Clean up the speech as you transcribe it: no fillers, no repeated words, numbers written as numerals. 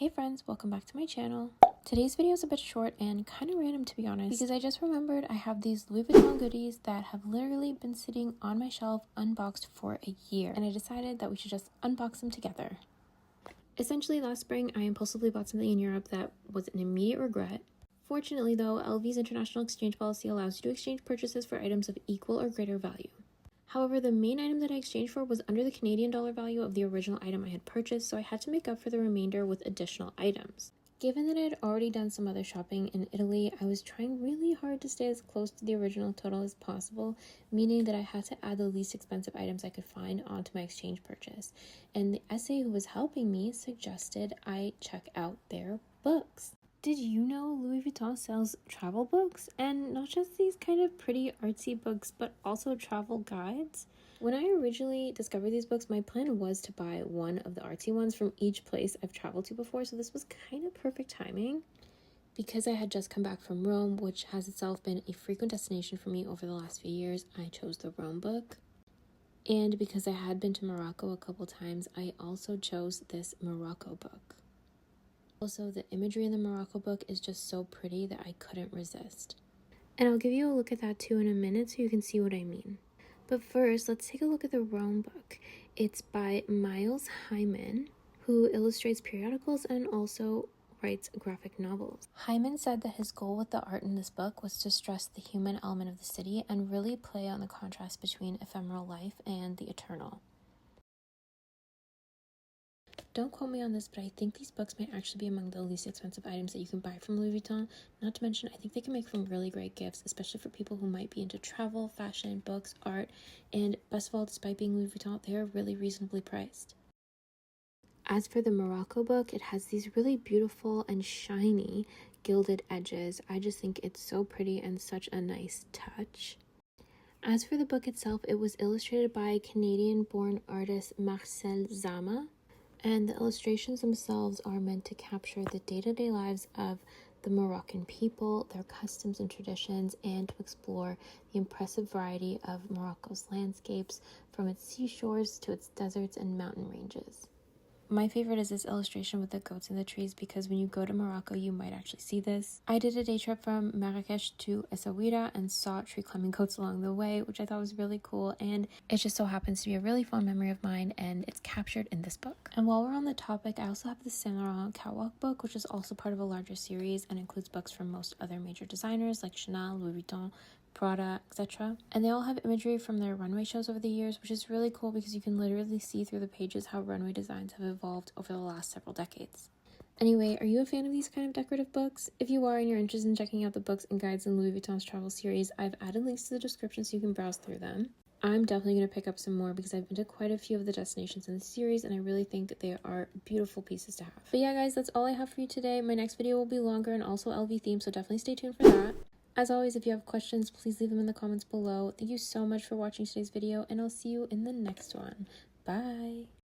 Hey friends, welcome back to my channel. Today's video is a bit short and kind of random to be honest, because I just remembered I have these Louis Vuitton goodies that have literally been sitting on my shelf unboxed for a year, and I decided that we should just unbox them together. Essentially, last spring I impulsively bought something in Europe that was an immediate regret. Fortunately though, LV's international exchange policy allows you to exchange purchases for items of equal or greater value. However, the main item that I exchanged for was under the Canadian dollar value of the original item I had purchased, so I had to make up for the remainder with additional items. Given that I had already done some other shopping in Italy, I was trying really hard to stay as close to the original total as possible, meaning that I had to add the least expensive items I could find onto my exchange purchase. And the essay who was helping me suggested I check out their books. Did you know Louis Vuitton sells travel books? And not just these kind of pretty artsy books, but also travel guides? When I originally discovered these books, my plan was to buy one of the artsy ones from each place I've traveled to before, so this was kind of perfect timing. Because I had just come back from Rome, which has itself been a frequent destination for me over the last few years, I chose the Rome book. And because I had been to Morocco a couple times, I also chose this Morocco book. Also, the imagery in the Morocco book is just so pretty that I couldn't resist. And I'll give you a look at that too in a minute so you can see what I mean. But first, let's take a look at the Rome book. It's by Miles Hyman, who illustrates periodicals and also writes graphic novels. Hyman said that his goal with the art in this book was to stress the human element of the city and really play on the contrast between ephemeral life and the eternal. Don't quote me on this, but I think these books might actually be among the least expensive items that you can buy from Louis Vuitton. Not to mention, I think they can make them really great gifts, especially for people who might be into travel, fashion, books, art, and best of all, despite being Louis Vuitton, they are really reasonably priced. As for the Morocco book, it has these really beautiful and shiny gilded edges. I just think it's so pretty and such a nice touch. As for the book itself, it was illustrated by Canadian-born artist Marcel Zama. And the illustrations themselves are meant to capture the day-to-day lives of the Moroccan people, their customs and traditions, and to explore the impressive variety of Morocco's landscapes, from its seashores to its deserts and mountain ranges. My favorite is this illustration with the goats in the trees, because when you go to Morocco, you might actually see this. I did a day trip from Marrakesh to Essaouira and saw tree climbing goats along the way, which I thought was really cool, and it just so happens to be a really fond memory of mine, and it's captured in this book. And while we're on the topic, I also have the Saint Laurent Catwalk book, which is also part of a larger series and includes books from most other major designers like Chanel, Louis Vuitton, Prada, etc. And they all have imagery from their runway shows over the years, which is really cool because you can literally see through the pages how runway designs have evolved over the last several decades. Anyway, are you a fan of these kind of decorative books? If you are and you're interested in checking out the books and guides in Louis Vuitton's travel series, I've added links to the description so you can browse through them. I'm definitely going to pick up some more because I've been to quite a few of the destinations in the series and I really think that they are beautiful pieces to have. But yeah guys, that's all I have for you today. My next video will be longer and also LV themed, so definitely stay tuned for that. As always, if you have questions, please leave them in the comments below. Thank you so much for watching today's video, and I'll see you in the next one. Bye!